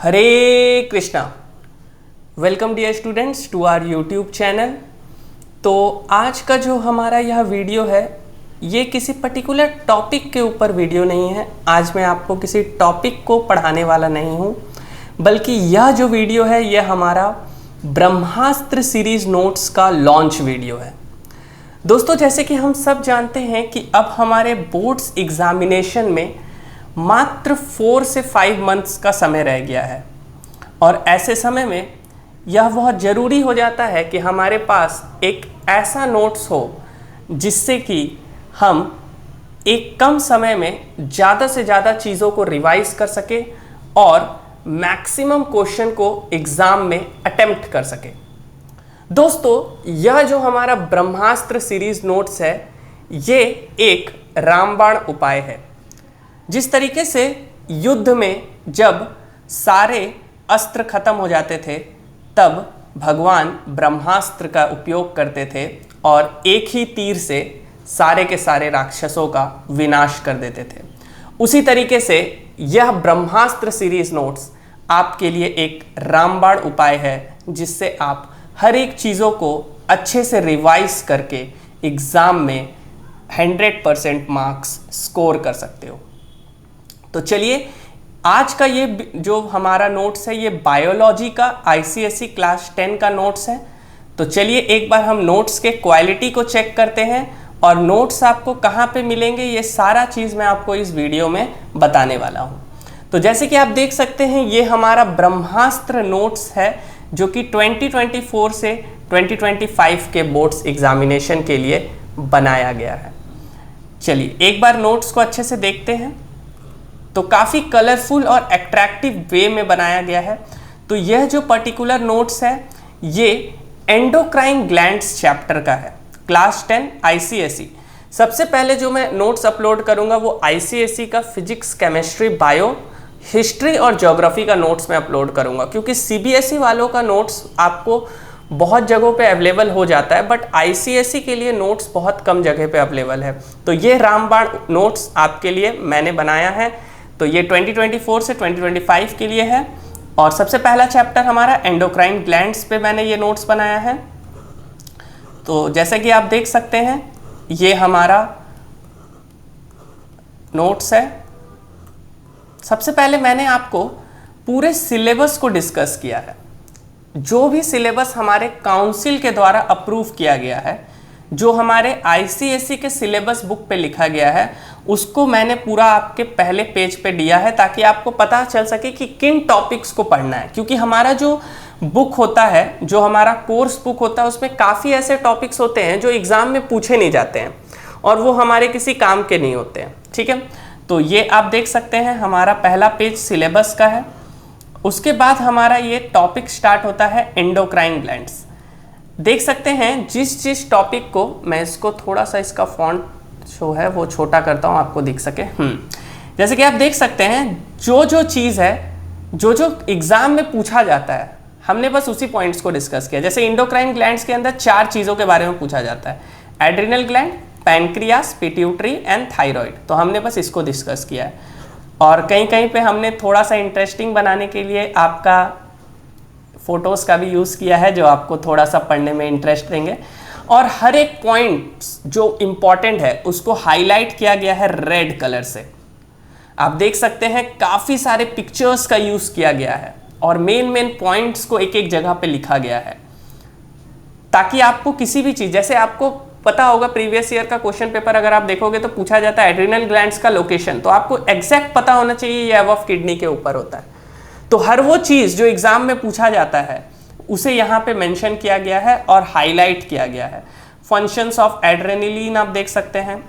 Hare Krishna. Welcome dear students to our YouTube channel. तो आज का जो हमारा यह वीडियो है ये किसी पर्टिकुलर टॉपिक के ऊपर वीडियो नहीं है। आज मैं आपको किसी टॉपिक को पढ़ाने वाला नहीं हूँ, बल्कि यह जो वीडियो है यह हमारा ब्रह्मास्त्र सीरीज नोट्स का लॉन्च वीडियो है। दोस्तों, जैसे कि हम सब जानते हैं कि अब हमारे बोर्ड्स एग्जामिनेशन में मात्र 4 से 5 मंथ्स का समय रह गया है और ऐसे समय में यह बहुत ज़रूरी हो जाता है कि हमारे पास एक ऐसा नोट्स हो जिससे कि हम एक कम समय में ज़्यादा से ज़्यादा चीज़ों को रिवाइज कर सके और मैक्सिमम क्वेश्चन को एग्ज़ाम में अटेम्प्ट कर सके। दोस्तों, यह जो हमारा ब्रह्मास्त्र सीरीज नोट्स है ये एक रामबाण उपाय है। जिस तरीके से युद्ध में जब सारे अस्त्र खत्म हो जाते थे तब भगवान ब्रह्मास्त्र का उपयोग करते थे और एक ही तीर से सारे के सारे राक्षसों का विनाश कर देते थे, उसी तरीके से यह ब्रह्मास्त्र सीरीज नोट्स आपके लिए एक रामबाण उपाय है जिससे आप हर एक चीज़ों को अच्छे से रिवाइज करके एग्ज़ाम में 100% मार्क्स स्कोर कर सकते हो। तो चलिए, आज का ये जो हमारा नोट्स है ये बायोलॉजी का आईसीएसई क्लास 10 का नोट्स है। तो चलिए एक बार हम नोट्स के क्वालिटी को चेक करते हैं और नोट्स आपको कहाँ पे मिलेंगे ये सारा चीज़ मैं आपको इस वीडियो में बताने वाला हूँ। तो जैसे कि आप देख सकते हैं ये हमारा ब्रह्मास्त्र नोट्स है जो कि 2024 से 2025 के बोर्ड्स एग्जामिनेशन के लिए बनाया गया है। चलिए एक बार नोट्स को अच्छे से देखते हैं। तो काफ़ी कलरफुल और एट्रैक्टिव वे में बनाया गया है। तो यह जो पर्टिकुलर नोट्स है ये एंडोक्राइन ग्लैंड्स चैप्टर का है, क्लास 10 आईसीएसई। सबसे पहले जो मैं नोट्स अपलोड करूंगा वो आईसीएसई का फिजिक्स, केमिस्ट्री, बायो, हिस्ट्री और ज्योग्राफी का नोट्स मैं अपलोड करूंगा, क्योंकि सीबीएसई वालों का नोट्स आपको बहुत जगहों पे अवेलेबल हो जाता है बट आईसीएसई के लिए नोट्स बहुत कम जगह पे अवेलेबल है। तो ये रामबाण नोट्स आपके लिए मैंने बनाया है। तो ये 2024 से 2025 के लिए है और सबसे पहला चैप्टर हमारा एंडोक्राइन ग्लैंड्स पे मैंने ये नोट्स बनाया है। तो जैसे कि आप देख सकते हैं ये हमारा नोट्स है। सबसे पहले मैंने आपको पूरे सिलेबस को डिस्कस किया है। जो भी सिलेबस हमारे काउंसिल के द्वारा अप्रूव किया गया है, जो हमारे आईसीएसई के सिलेबस बुक पे लिखा गया है, उसको मैंने पूरा आपके पहले पेज पे दिया है ताकि आपको पता चल सके कि किन टॉपिक्स को पढ़ना है। क्योंकि हमारा जो बुक होता है, जो हमारा कोर्स बुक होता है, उसमें काफ़ी ऐसे टॉपिक्स होते हैं जो एग्ज़ाम में पूछे नहीं जाते हैं और वो हमारे किसी काम के नहीं होते हैं। ठीक है, तो ये आप देख सकते हैं हमारा पहला पेज सिलेबस का है। उसके बाद हमारा ये टॉपिक स्टार्ट होता है एंडोक्राइन ग्लैंड्स। देख सकते हैं जिस टॉपिक को मैं इसको थोड़ा सा इसका फॉन्ट जो है वो छोटा करता हूँ आपको दिख सके। जैसे कि आप देख सकते हैं जो चीज़ है, जो एग्ज़ाम में पूछा जाता है, हमने बस उसी पॉइंट्स को डिस्कस किया। जैसे इंडोक्राइन ग्लैंड्स के अंदर 4 चीज़ों के बारे में पूछा जाता है, adrenal gland, pancreas, pituitary and thyroid. तो हमने बस इसको डिस्कस किया है और कहीं पे हमने थोड़ा सा इंटरेस्टिंग बनाने के लिए आपका फोटोज़ का भी यूज़ किया है जो आपको थोड़ा सा पढ़ने में इंटरेस्ट देंगे। और हर एक पॉइंट जो इम्पॉर्टेंट है उसको हाईलाइट किया गया है रेड कलर से। आप देख सकते हैं काफ़ी सारे पिक्चर्स का यूज़ किया गया है और मेन पॉइंट्स को एक जगह पे लिखा गया है ताकि आपको किसी भी चीज़, जैसे आपको पता होगा प्रीवियस ईयर का क्वेश्चन पेपर अगर आप देखोगे तो पूछा जाता है एड्रिनल ग्लैंड्स का लोकेशन, तो आपको एग्जैक्ट पता होना चाहिए ये अबव किडनी के ऊपर होता है। तो हर वो चीज़ जो एग्ज़ाम में पूछा जाता है उसे यहाँ पे मेंशन किया गया है और हाईलाइट किया गया है। फंक्शंस ऑफ एड्रेनलिन आप देख सकते हैं।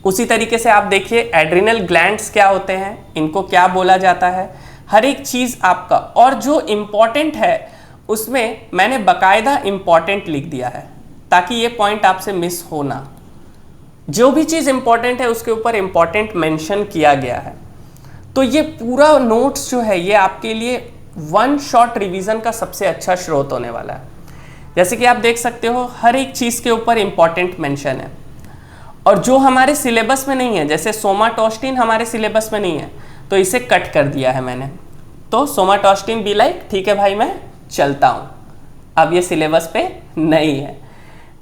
उसी तरीके से आप देखिए एड्रिनल ग्लैंड्स क्या होते हैं, इनको क्या बोला जाता है, हर एक चीज़ आपका। और जो इम्पॉर्टेंट है उसमें मैंने बाकायदा इम्पॉर्टेंट लिख दिया है ताकि ये पॉइंट आपसे मिस हो ना। जो भी चीज़ इम्पॉर्टेंट है उसके ऊपर इम्पॉर्टेंट मेंशन किया गया है। तो ये पूरा नोट्स जो है ये आपके लिए 1 शॉट रिवीजन का सबसे अच्छा स्रोत होने वाला है। जैसे कि आप देख सकते हो हर एक चीज़ के ऊपर इम्पॉर्टेंट मेंशन है और जो हमारे सिलेबस में नहीं है, जैसे सोमाटोस्टिन हमारे सिलेबस में नहीं है तो इसे कट कर दिया है मैंने। तो सोमाटोस्टिन बी लाइक ठीक है भाई मैं चलता हूं, अब ये सिलेबस पे नहीं है।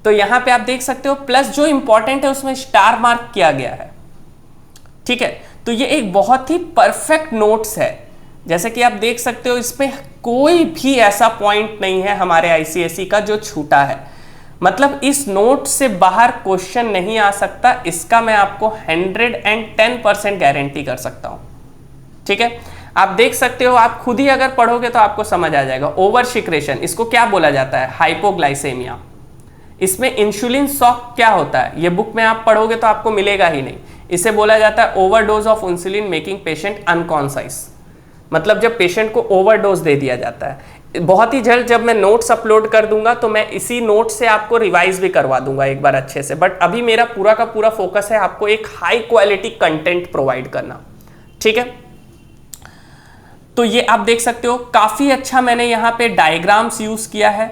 तो यहां पे आप देख सकते हो प्लस जो इंपॉर्टेंट है उसमें स्टार मार्क किया गया है, ठीक है। तो ये एक बहुत ही परफेक्ट नोट्स है, जैसे कि आप देख सकते हो इसमें कोई भी ऐसा पॉइंट नहीं है हमारे आईसीएसई का जो छूटा है, मतलब इस नोट से बाहर क्वेश्चन नहीं आ सकता, इसका मैं आपको 110% गारंटी कर सकता हूं, ठीक है। आप देख सकते हो, आप खुद ही अगर पढ़ोगे तो आपको समझ आ जाएगा। ओवर सिक्रेशन इसको क्या बोला जाता है? हाइपोग्लाइसेमिया। इसमें इंसुलिन शॉक क्या होता है ये बुक में आप पढ़ोगे तो आपको मिलेगा ही नहीं। इसे बोला जाता है overdose of insulin making patient unconscious, मतलब जब पेशेंट को ओवरडोज दे दिया जाता है। बहुत ही जल्द जब मैं नोट्स अपलोड कर दूंगा तो मैं इसी नोट से आपको रिवाइज भी करवा दूंगा एक बार अच्छे से, बट अभी मेरा पूरा का पूरा फोकस है आपको एक हाई क्वालिटी कंटेंट प्रोवाइड करना, ठीक है। तो ये आप देख सकते हो काफी अच्छा मैंने यहाँ पे डायग्राम्स यूज किया है,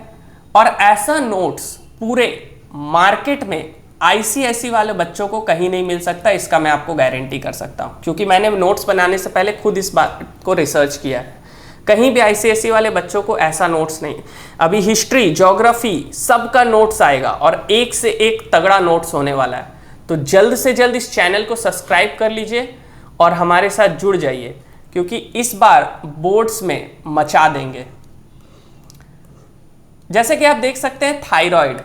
और ऐसा नोट्स पूरे मार्केट में आईसीएसई वाले बच्चों को कहीं नहीं मिल सकता, इसका मैं आपको गारंटी कर सकता हूँ, क्योंकि मैंने नोट्स बनाने से पहले खुद इस बात को रिसर्च किया है। कहीं भी आईसीएसई वाले बच्चों को ऐसा नोट्स नहीं। अभी हिस्ट्री, ज्योग्राफी सबका नोट्स आएगा और एक से एक तगड़ा नोट्स होने वाला है। तो जल्द से जल्द इस चैनल को सब्सक्राइब कर लीजिए और हमारे साथ जुड़ जाइए, क्योंकि इस बार बोर्ड्स में मचा देंगे। जैसे कि आप देख सकते हैं थायराइड,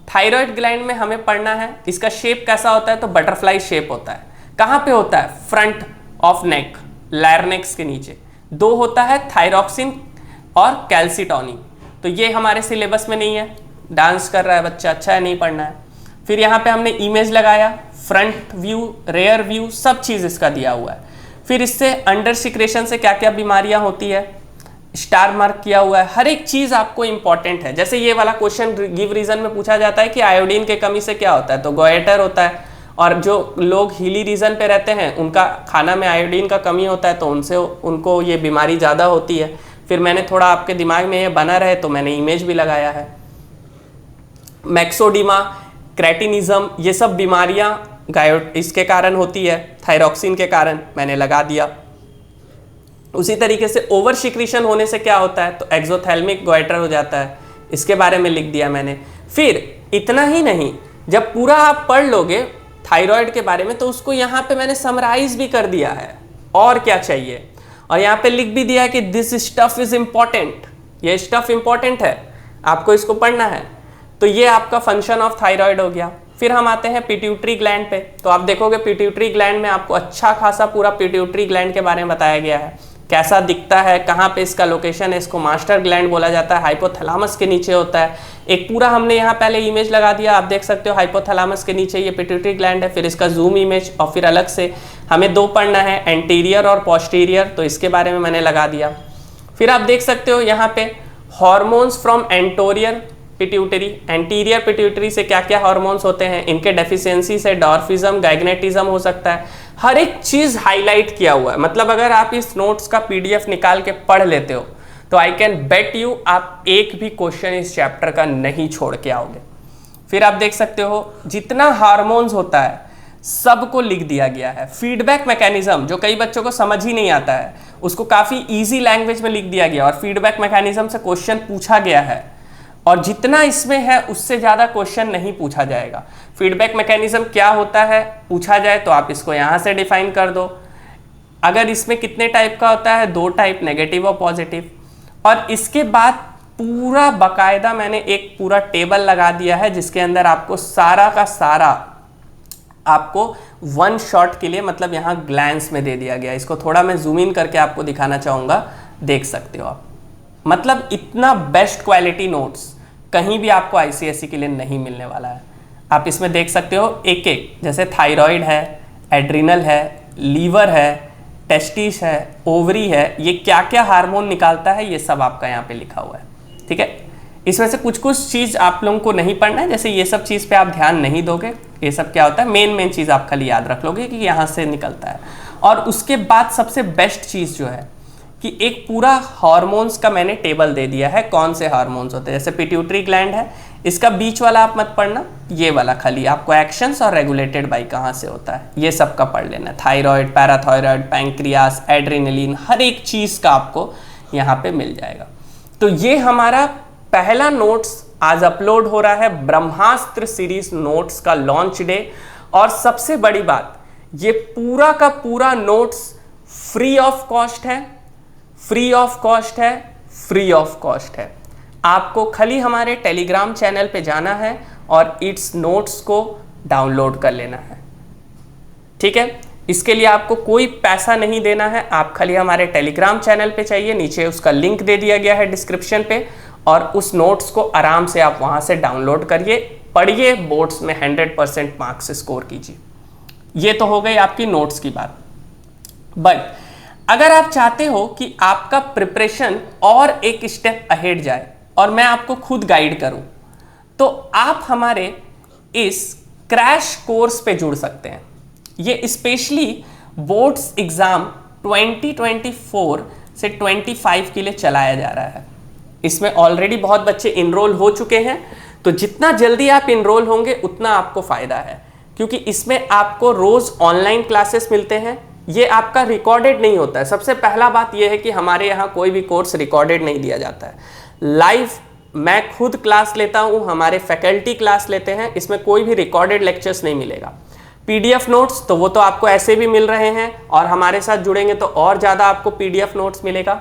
थायराइड ग्लैंड में हमें पढ़ना है। इसका शेप कैसा होता है? तो बटरफ्लाई शेप होता है। कहां पे होता है? फ्रंट ऑफ नेक, लैरनेक्स के नीचे। दो होता है थायरॉक्सिन और कैल्सिटोनिन। तो ये हमारे सिलेबस में नहीं है। डांस कर रहा है बच्चा, अच्छा है, नहीं पढ़ना है। फिर यहाँ पे हमने इमेज लगाया, फ्रंट व्यू, रेयर व्यू, सब चीज इसका दिया हुआ है। फिर इससे अंडर सिक्रेशन से क्या क्या बीमारियां होती है स्टार मार्क किया हुआ है। हर एक चीज आपको इंपॉर्टेंट है। जैसे ये वाला क्वेश्चन गिव रीजन में पूछा जाता है कि आयोडीन के कमी से क्या होता है, तो गोएटर होता है। और जो लोग हिली रीजन पे रहते हैं उनका खाना में आयोडीन का कमी होता है, तो उनसे उनको ये बीमारी ज़्यादा होती है। फिर मैंने थोड़ा आपके दिमाग में ये बना रहे तो मैंने इमेज भी लगाया है। मैक्सोडीमा, क्रेटिनिज्म, ये सब बीमारियां इसके कारण होती है, थायरॉक्सिन के कारण, मैंने लगा दिया। उसी तरीके से ओवर सिक्रीशन होने से क्या होता है, तो एक्सोथैल्मिक गोइटर हो जाता है, इसके बारे में लिख दिया मैंने। फिर इतना ही नहीं, जब पूरा आप पढ़ लोगे थायराइड के बारे में तो उसको यहाँ पे मैंने समराइज भी कर दिया है, और क्या चाहिए। और यहाँ पे लिख भी दिया है कि दिस स्टफ इज इंपॉर्टेंट, ये स्टफ इंपॉर्टेंट है, आपको इसको पढ़ना है। तो ये आपका फंक्शन ऑफ थायराइड हो गया। फिर हम आते हैं पिट्यूटरी ग्लैंड पे। तो आप देखोगे पिट्यूटरी ग्लैंड में आपको अच्छा खासा पूरा पिट्यूटरी ग्लैंड के बारे में बताया गया है, कैसा दिखता है, कहाँ पे इसका लोकेशन है। इसको मास्टर ग्लैंड बोला जाता है, हाइपोथैलेमस के नीचे होता है। एक पूरा हमने यहाँ पहले इमेज लगा दिया, आप देख सकते हो हाइपोथैलेमस के नीचे ये पिट्यूटरी ग्लैंड है। फिर इसका जूम इमेज, और फिर अलग से हमें दो पढ़ना है, एंटीरियर और पोस्टीरियर, तो इसके बारे में मैंने लगा दिया। फिर आप देख सकते हो यहाँ पे hormones from anterior pituitary, anterior pituitary से क्या क्या हार्मोन्स होते हैं, इनके डेफिशिएंसी से डॉर्फिज्म, गाइग्नेटिज्म हो सकता है। हर एक चीज हाईलाइट किया हुआ है। मतलब अगर आप इस नोट्स का पीडीएफ निकाल के पढ़ लेते हो तो आई कैन बेट यू आप एक भी क्वेश्चन इस चैप्टर का नहीं छोड़ के आओगे। फिर आप देख सकते हो जितना हार्मोन्स होता है सबको लिख दिया गया है। फीडबैक मैकेनिज्म जो कई बच्चों को समझ ही नहीं आता है उसको काफी इजी लैंग्वेज में लिख दिया गया, और फीडबैक मैकेनिज्म से क्वेश्चन पूछा गया है, और जितना इसमें है उससे ज़्यादा क्वेश्चन नहीं पूछा जाएगा। फीडबैक मैकेनिज्म क्या होता है पूछा जाए तो आप इसको यहाँ से डिफाइन कर दो। अगर इसमें कितने टाइप का होता है, 2 टाइप, नेगेटिव और पॉजिटिव। और इसके बाद पूरा बकायदा मैंने एक पूरा टेबल लगा दिया है जिसके अंदर आपको सारा का सारा आपको वन शॉट के लिए, मतलब यहाँ ग्लैंस में दे दिया गया। इसको थोड़ा मैं जूम इन करके आपको दिखाना चाहूँगा, देख सकते हो आप। मतलब इतना बेस्ट क्वालिटी नोट्स कहीं भी आपको आईसीएसई के लिए नहीं मिलने वाला है। आप इसमें देख सकते हो एक एक, जैसे थायराइड है, एड्रिनल है, लीवर है, टेस्टिस है, ओवरी है, ये क्या क्या हार्मोन निकालता है ये सब आपका यहाँ पे लिखा हुआ है, ठीक है। इसमें से कुछ कुछ चीज़ आप लोगों को नहीं पढ़ना है, जैसे ये सब चीज़ पे आप ध्यान नहीं दोगे। ये सब क्या होता है, मेन चीज़ आप खाली याद रख लोगे कि यहाँ से निकलता है। और उसके बाद सबसे बेस्ट चीज़ जो है, कि एक पूरा हार्मोन्स का मैंने टेबल दे दिया है, कौन से हार्मोन्स होते हैं। जैसे पिट्यूटरी ग्लैंड है, इसका बीच वाला आप मत पढ़ना, ये वाला खाली आपको एक्शंस और रेगुलेटेड बाय कहाँ से होता है ये सब का पढ़ लेना। थायराइड, पैराथायराइड, पैंक्रियास, एड्रेनलिन, हर एक चीज़ का आपको यहाँ पे मिल जाएगा। तो ये हमारा पहला नोट्स आज अपलोड हो रहा है, ब्रह्मास्त्र सीरीज नोट्स का लॉन्च डे। और सबसे बड़ी बात, ये पूरा का पूरा नोट्स फ्री ऑफ कॉस्ट है, फ्री ऑफ कॉस्ट है, फ्री ऑफ कॉस्ट है। आपको खाली हमारे टेलीग्राम चैनल पे जाना है और इट्स नोट्स को डाउनलोड कर लेना है, ठीक है। इसके लिए आपको कोई पैसा नहीं देना है, आप खाली हमारे टेलीग्राम चैनल पे चाहिए, नीचे उसका लिंक दे दिया गया है डिस्क्रिप्शन पे, और उस नोट्स को आराम से आप वहां से डाउनलोड करिए, पढ़िए, बोर्ड्स में 100% मार्क्स स्कोर कीजिए। ये तो हो गई आपकी नोट्स की बात। बट अगर आप चाहते हो कि आपका प्रिपरेशन और एक स्टेप अहेड जाए और मैं आपको खुद गाइड करूं, तो आप हमारे इस क्रैश कोर्स पे जुड़ सकते हैं। ये स्पेशली बोर्ड्स एग्जाम 2024 से 25 के लिए चलाया जा रहा है। इसमें ऑलरेडी बहुत बच्चे इनरोल हो चुके हैं, तो जितना जल्दी आप इनरोल होंगे उतना आपको फायदा है, क्योंकि इसमें आपको रोज ऑनलाइन क्लासेस मिलते हैं। ये आपका रिकॉर्डेड नहीं होता है। सबसे पहला बात यह है कि हमारे यहाँ कोई भी कोर्स रिकॉर्डेड नहीं दिया जाता है। लाइव मैं खुद क्लास लेता हूँ, हमारे फैकल्टी क्लास लेते हैं, इसमें कोई भी रिकॉर्डेड लेक्चर्स नहीं मिलेगा। पीडीएफ नोट्स तो वो तो आपको ऐसे भी मिल रहे हैं, और हमारे साथ जुड़ेंगे तो और ज़्यादा आपको पीडीएफ नोट्स मिलेगा।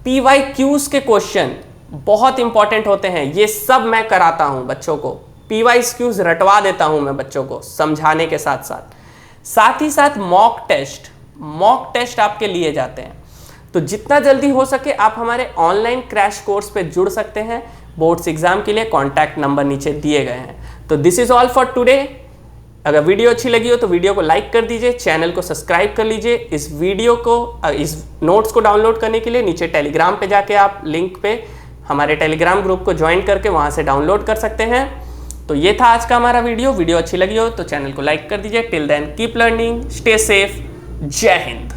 पीवाईक्यूज के क्वेश्चन बहुत इंपॉर्टेंट होते हैं, ये सब मैं कराता हूँ बच्चों को। पीवाईक्यूज रटवा देता हूँ मैं बच्चों को समझाने के साथ साथ ही साथ मॉक टेस्ट आपके लिए जाते हैं। तो जितना जल्दी हो सके आप हमारे ऑनलाइन क्रैश कोर्स पे जुड़ सकते हैं बोर्ड्स एग्जाम के लिए। कॉन्टैक्ट नंबर नीचे दिए गए हैं। तो this is all for today. अगर वीडियो अच्छी लगी हो तो वीडियो को लाइक कर दीजिए, चैनल को सब्सक्राइब कर लीजिए। इस वीडियो को, इस नोट्स को डाउनलोड करने के लिए नीचे टेलीग्राम पे जाके आप लिंक पे हमारे टेलीग्राम ग्रुप को ज्वाइन करके वहाँ से डाउनलोड कर सकते हैं। तो ये था आज का हमारा वीडियो अच्छी लगी हो तो चैनल को लाइक कर दीजिए। Till then keep learning, stay safe, Jai Hind.